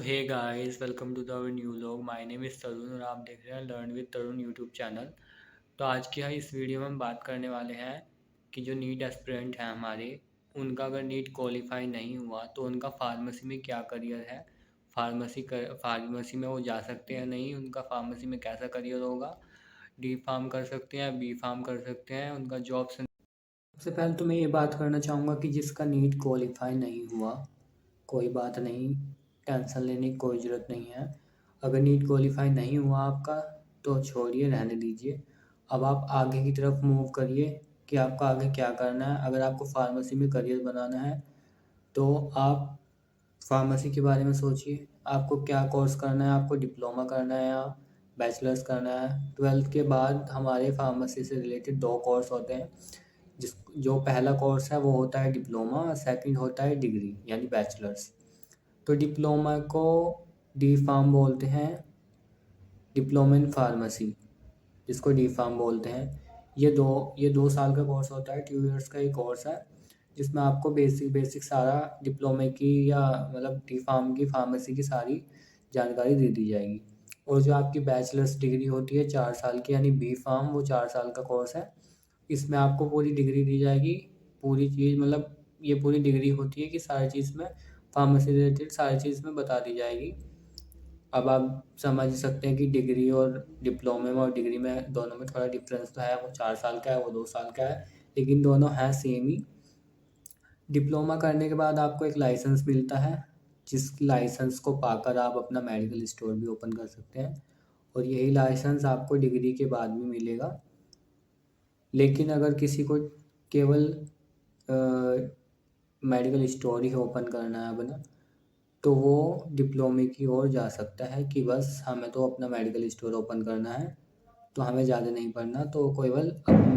Hey guys, welcome to the our new vlog. My name is Tarun और आप देख रहे हैं learn with Tarun YouTube channel. तो आज की इस वीडियो में हम बात करने वाले हैं कि जो नीट एस्पिरेंट हैं हमारे, उनका अगर नीट क्वालिफाई नहीं हुआ तो उनका फार्मेसी में क्या करियर है। फार्मेसी में वो जा सकते हैं नहीं, उनका फार्मेसी में कैसा करियर होगा। डी फार्म कर सकते हैं, बी फार्म कर सकते हैं, उनका जॉब। सबसे पहले तो मैं ये बात करना चाहूँगा कि जिसका नीट क्वालिफाई नहीं हुआ, कोई बात नहीं, टेंशन लेने की कोई ज़रूरत नहीं है। अगर नीट क्वालिफाई नहीं हुआ आपका तो छोड़िए, रहने दीजिए। अब आप आगे की तरफ मूव करिए कि आपको आगे क्या करना है। अगर आपको फार्मेसी में करियर बनाना है तो आप फार्मेसी के बारे में सोचिए, आपको क्या कोर्स करना है। आपको डिप्लोमा करना है या बैचलर्स करना है। 12th के बाद हमारे फार्मेसी से रिलेटेड 2 कोर्स होते हैं। जो पहला कोर्स है वो होता है डिप्लोमा, सेकंड होता है डिग्री यानी बैचलर्स। तो डिप्लोमा को डी फार्म बोलते हैं, डिप्लोमा इन फार्मेसी, जिसको डी फार्म बोलते हैं। ये दो साल का कोर्स होता है, 2 इयर्स का ये कोर्स है, जिसमें आपको बेसिक बेसिक सारा डिप्लोमे की या मतलब डी फार्म की फार्मेसी की सारी जानकारी दे दी जाएगी। और जो आपकी बैचलर्स डिग्री होती है 4 साल की यानी बी फार्म, वो 4 साल का कोर्स है। इसमें आपको पूरी डिग्री दी जाएगी, पूरी चीज़ मतलब ये पूरी डिग्री होती है कि सारी चीज़ में फार्मेसी रिलेटेड सारी चीज़ में बता दी जाएगी। अब आप समझ सकते हैं कि डिग्री और डिप्लोमे में और डिग्री में दोनों में थोड़ा डिफरेंस तो है। वो 4 साल का है, वो 2 साल का है, लेकिन दोनों हैं सेम ही। डिप्लोमा करने के बाद आपको एक लाइसेंस मिलता है, जिस लाइसेंस को पाकर आप अपना मेडिकल स्टोर भी ओपन कर सकते हैं। और यही लाइसेंस आपको डिग्री के बाद भी मिलेगा। लेकिन अगर किसी को केवल मेडिकल स्टोर ही ओपन करना है अपना, तो वो डिप्लोमे की ओर जा सकता है कि बस हमें तो अपना मेडिकल स्टोर ओपन करना है, तो हमें ज़्यादा नहीं पढ़ना, तो केवल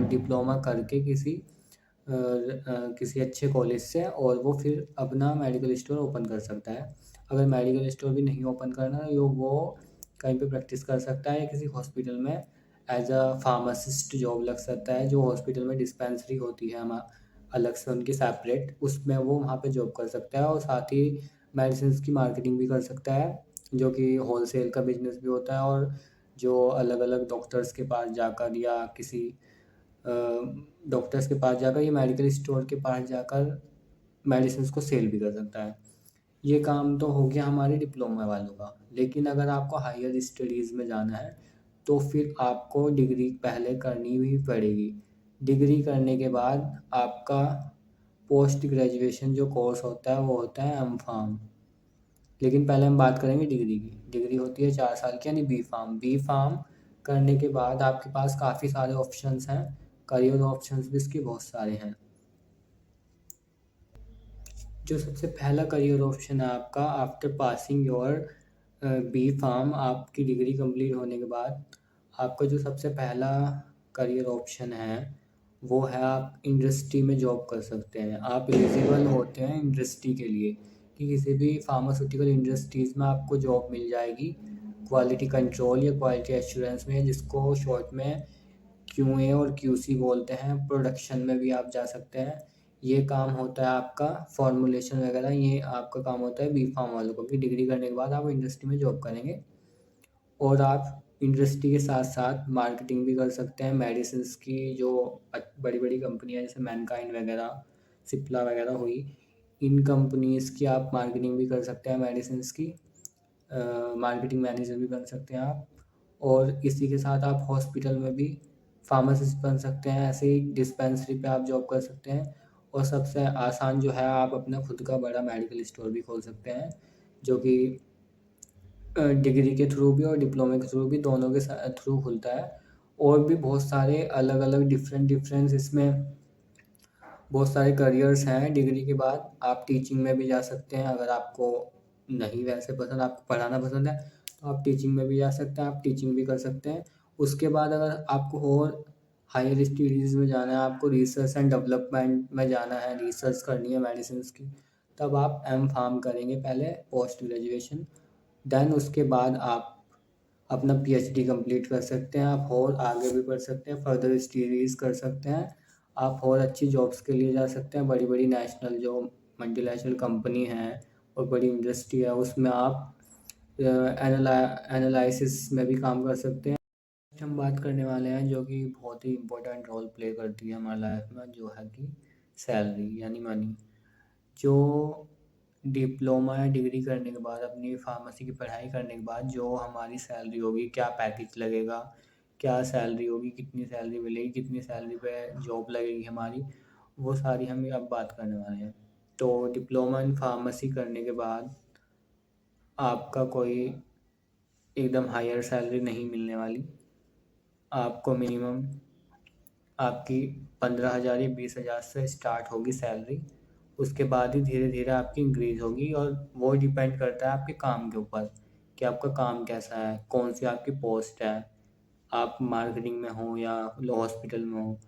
डिप्लोमा करके किसी अच्छे कॉलेज से और वो फिर अपना मेडिकल स्टोर ओपन कर सकता है। अगर मेडिकल स्टोर भी नहीं ओपन करना है, वो कहीं पे प्रैक्टिस कर सकता है, किसी हॉस्पिटल में एज अ फार्मासिस्ट जॉब लग सकता है। जो हॉस्पिटल में डिस्पेंसरी होती है हम अलग से उनकी सेपरेट, उसमें वो वहाँ पे जॉब कर सकता है और साथ ही मेडिसिन की मार्केटिंग भी कर सकता है, जो कि होलसेल का बिजनेस भी होता है। और जो अलग अलग डॉक्टर्स के पास जाकर या किसी डॉक्टर्स के पास जाकर या मेडिकल स्टोर के पास जाकर मेडिसिन को सेल भी कर सकता है। ये काम तो हो गया हमारे डिप्लोमा वालों का। लेकिन अगर आपको हायर स्टडीज़ में जाना है तो फिर आपको डिग्री पहले करनी ही पड़ेगी। डिग्री करने के बाद आपका पोस्ट ग्रेजुएशन जो कोर्स होता है वो होता है एम फार्म। लेकिन पहले हम बात करेंगे डिग्री की। डिग्री होती है 4 साल की यानी बी फार्म। बी फार्म करने के बाद आपके पास काफ़ी सारे ऑप्शंस हैं, करियर ऑप्शंस भी इसके बहुत सारे हैं। जो सबसे पहला करियर ऑप्शन है आपका after passing your B pharm, आपकी डिग्री कंप्लीट होने के बाद आपका जो सबसे पहला करियर ऑप्शन है वो है आप इंडस्ट्री में जॉब कर सकते हैं। आप एलिजिबल होते हैं इंडस्ट्री के लिए कि किसी भी फार्मास्यूटिकल इंडस्ट्रीज़ में आपको जॉब मिल जाएगी, क्वालिटी कंट्रोल या क्वालिटी एश्योरेंस में, जिसको शॉर्ट में क्यूए और क्यूसी बोलते हैं। प्रोडक्शन में भी आप जा सकते हैं। ये काम होता है आपका फॉर्मुलेशन वगैरह, ये आपका काम होता है बी फार्म वालों को कि डिग्री करने के बाद आप इंडस्ट्री में जॉब करेंगे और आप इंडस्ट्री के साथ साथ मार्केटिंग भी कर सकते हैं। मेडिसिन्स की जो बड़ी बड़ी कंपनियां जैसे मैनकाइंड वगैरह, सिप्ला वगैरह हुई, इन कंपनीज़ की आप मार्केटिंग भी कर सकते हैं। मेडिसिन्स की मार्केटिंग मैनेजर भी बन सकते हैं आप। और इसी के साथ आप हॉस्पिटल में भी फार्मासिस्ट बन सकते हैं। ऐसे ही डिस्पेंसरी पे आप जॉब कर सकते हैं। और सबसे आसान जो है, आप अपना खुद का बड़ा मेडिकल स्टोर भी खोल सकते हैं, जो कि डिग्री के थ्रू भी और डिप्लोमे के थ्रू भी, दोनों के थ्रू खुलता है। और भी बहुत सारे अलग अलग डिफरेंट इसमें बहुत सारे करियर्स हैं। डिग्री के बाद आप टीचिंग में भी जा सकते हैं। अगर आपको नहीं वैसे पसंद, आपको पढ़ाना पसंद है, तो आप टीचिंग में भी जा सकते हैं, आप टीचिंग भी कर सकते हैं। उसके बाद अगर आपको और हायर स्टडीज़ में जाना है, आपको रिसर्च एंड डेवलपमेंट में जाना है, रिसर्च करनी है मेडिसिन की, तब आप एम फार्म करेंगे पहले, पोस्ट ग्रेजुएशन। देन उसके बाद आप अपना पीएचडी कंप्लीट कर सकते हैं। आप और आगे भी बढ़ सकते हैं, फर्दर स्टडीज़ कर सकते हैं। आप और अच्छी जॉब्स के लिए जा सकते हैं। बड़ी बड़ी नेशनल जो मल्टीनेशनल कंपनी हैं और बड़ी इंडस्ट्री है, उसमें आप एनालिसिस में भी काम कर सकते हैं। हम बात करने वाले हैं जो कि बहुत ही इम्पोर्टेंट रोल प्ले करती है हमारी लाइफ में, जो है कि सैलरी यानी मनी। जो डिप्लोमा या डिग्री करने के बाद, अपनी फार्मेसी की पढ़ाई करने के बाद जो हमारी सैलरी होगी, क्या पैकेज लगेगा, क्या सैलरी होगी, कितनी सैलरी मिलेगी, कितनी सैलरी पे जॉब लगेगी हमारी, वो सारी हम अब बात करने वाले हैं। तो डिप्लोमा इन फार्मेसी करने के बाद आपका कोई एकदम हायर सैलरी नहीं मिलने वाली। आपको मिनिमम आपकी 15,000 या 20,000 से स्टार्ट होगी सैलरी। उसके बाद ही धीरे धीरे आपकी इंक्रीज़ होगी, और वो डिपेंड करता है आपके काम के ऊपर कि आपका काम कैसा है, कौन सी आपकी पोस्ट है, आप मार्केटिंग में हो या हॉस्पिटल में हो।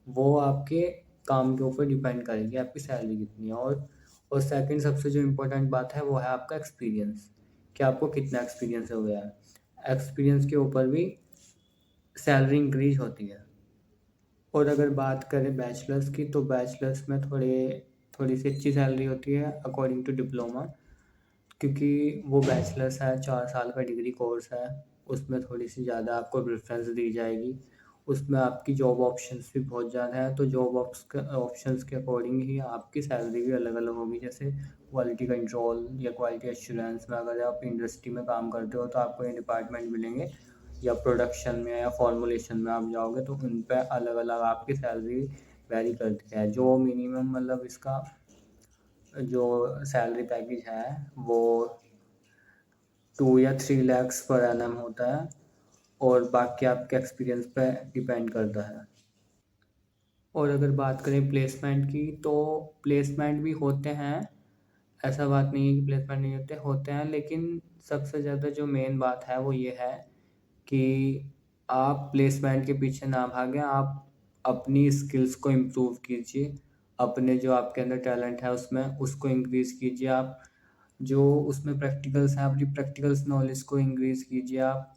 वो आपके काम के ऊपर डिपेंड करेगी आपकी सैलरी कितनी है। और सेकंड सबसे जो इम्पोर्टेंट बात है वो है आपका एक्सपीरियंस, कि आपको कितना एक्सपीरियंस हो गया है। एक्सपीरियंस के ऊपर भी सैलरी इंक्रीज होती है। और अगर बात करें बैचलर्स की, तो बैचलर्स में थोड़ी सी अच्छी सैलरी होती है अकॉर्डिंग टू डिप्लोमा, क्योंकि वो बैचलर्स है, 4 साल का डिग्री कोर्स है। उसमें थोड़ी सी ज़्यादा आपको प्रेफरेंस दी जाएगी। उसमें आपकी जॉब ऑप्शंस भी बहुत ज़्यादा है, तो जॉब ऑप्शंस के अकॉर्डिंग ही आपकी सैलरी भी अलग अलग होगी। जैसे क्वालिटी कंट्रोल या क्वालिटी एश्योरेंस में अगर आप इंडस्ट्री में काम करते हो तो आपको ये डिपार्टमेंट मिलेंगे, या प्रोडक्शन में या फॉर्मुलेशन में आप जाओगे तो उन पर अलग अलग आपकी सैलरी वेरी करती है। जो मिनिमम मतलब इसका जो सैलरी पैकेज है वो 2 या 3 लैक्स पर एनम होता है, और बाकी आपके एक्सपीरियंस पे डिपेंड करता है। और अगर बात करें प्लेसमेंट की, तो प्लेसमेंट भी होते हैं, ऐसा बात नहीं है कि प्लेसमेंट नहीं होते, होते हैं। लेकिन सबसे ज़्यादा जो मेन बात है वो ये है कि आप प्लेसमेंट के पीछे ना भागें, आप अपनी स्किल्स को इम्प्रूव कीजिए, अपने जो आपके अंदर टैलेंट है उसमें उसको इंक्रीज़ कीजिए। आप जो उसमें प्रैक्टिकल्स हैं, अपनी प्रैक्टिकल्स नॉलेज को इंक्रीज़ कीजिए आप,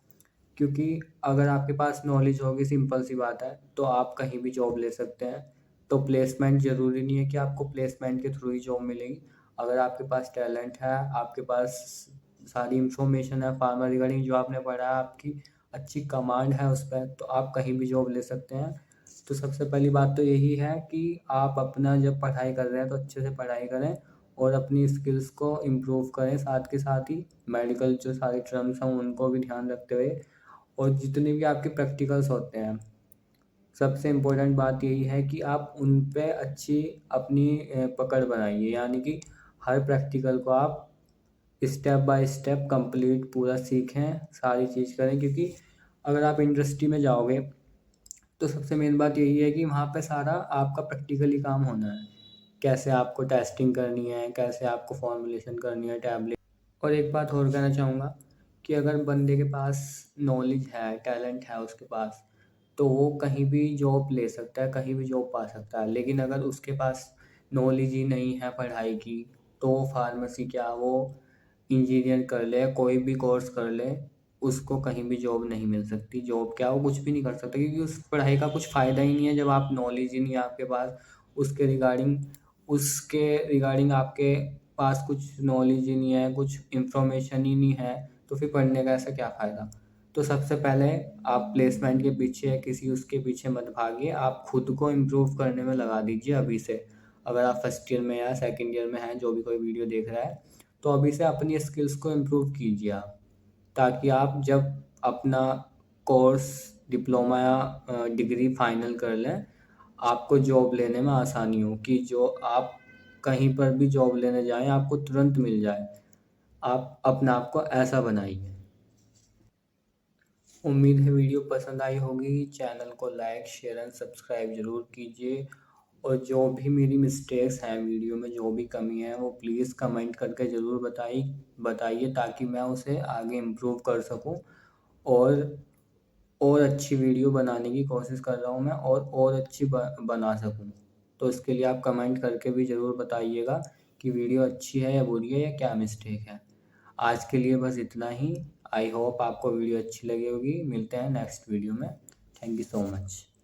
क्योंकि अगर आपके पास नॉलेज होगी, सिंपल सी बात है, तो आप कहीं भी जॉब ले सकते हैं। तो प्लेसमेंट ज़रूरी नहीं है कि आपको प्लेसमेंट के थ्रू ही जॉब मिलेगी। अगर आपके पास टैलेंट है, आपके पास सारी इन्फॉर्मेशन है फार्मा रिगार्डिंग जो आपने पढ़ा है, आपकी अच्छी कमांड है उस पर, तो आप कहीं भी जॉब ले सकते हैं। तो सबसे पहली बात तो यही है कि आप अपना जब पढ़ाई कर रहे हैं तो अच्छे से पढ़ाई करें और अपनी स्किल्स को इम्प्रूव करें। साथ के साथ ही मेडिकल जो सारे टर्म्स हैं उनको भी ध्यान रखते हुए, और जितने भी आपके प्रैक्टिकल्स होते हैं, सबसे इम्पोर्टेंट बात यही है कि आप उन पे अच्छी अपनी पकड़ बनाइए, यानी कि हर प्रैक्टिकल को आप स्टेप बाय स्टेप कंप्लीट पूरा सीखें, सारी चीज़ करें। क्योंकि अगर आप इंडस्ट्री में जाओगे तो सबसे मेन बात यही है कि वहाँ पे सारा आपका प्रैक्टिकली काम होना है, कैसे आपको टेस्टिंग करनी है, कैसे आपको फॉर्मुलेशन करनी है टैबलेट। और एक बात और कहना चाहूँगा कि अगर बंदे के पास नॉलेज है, टैलेंट है उसके पास, तो वो कहीं भी जॉब ले सकता है, कहीं भी जॉब पा सकता है। लेकिन अगर उसके पास नॉलेज ही नहीं है पढ़ाई की, तो वो फार्मेसी क्या, वो इंजीनियर कर ले, कोई भी कोर्स कर ले, उसको कहीं भी जॉब नहीं मिल सकती। जॉब क्या, वो कुछ भी नहीं कर सकता, क्योंकि उस पढ़ाई का कुछ फ़ायदा ही नहीं है जब आप नॉलेज ही नहीं है आपके पास उसके रिगार्डिंग आपके पास कुछ नॉलेज ही नहीं है, कुछ इन्फॉर्मेशन ही नहीं है, तो फिर पढ़ने का ऐसा क्या फ़ायदा। तो सबसे पहले आप प्लेसमेंट के पीछे या किसी उसके पीछे मत भागिए, आप खुद को इम्प्रूव करने में लगा दीजिए अभी से। अगर आप फर्स्ट ईयर में या सेकंड ईयर में हैं, जो भी कोई वीडियो देख रहा है, तो अभी से अपनी स्किल्स को इम्प्रूव कीजिए आप, ताकि आप जब अपना कोर्स, डिप्लोमा या डिग्री फाइनल कर लें, आपको जॉब लेने में आसानी हो, कि जो आप कहीं पर भी जॉब लेने जाएँ आपको तुरंत मिल जाए। आप अपने आप को ऐसा बनाइए। उम्मीद है वीडियो पसंद आई होगी। चैनल को लाइक, शेयर एंड सब्सक्राइब ज़रूर कीजिए। और जो भी मेरी मिस्टेक्स हैं वीडियो में, जो भी कमी है, वो प्लीज़ कमेंट करके ज़रूर बताइए, ताकि मैं उसे आगे इम्प्रूव कर सकूं। और और अच्छी वीडियो बनाने की कोशिश कर रहा हूँ मैं, और अच्छी बना सकूँ। तो इसके लिए आप कमेंट करके भी ज़रूर बताइएगा कि वीडियो अच्छी है या बुरी है, या क्या मिस्टेक है। आज के लिए बस इतना ही। आई होप आपको वीडियो अच्छी लगी होगी। मिलते हैं नेक्स्ट वीडियो में। Thank you so much.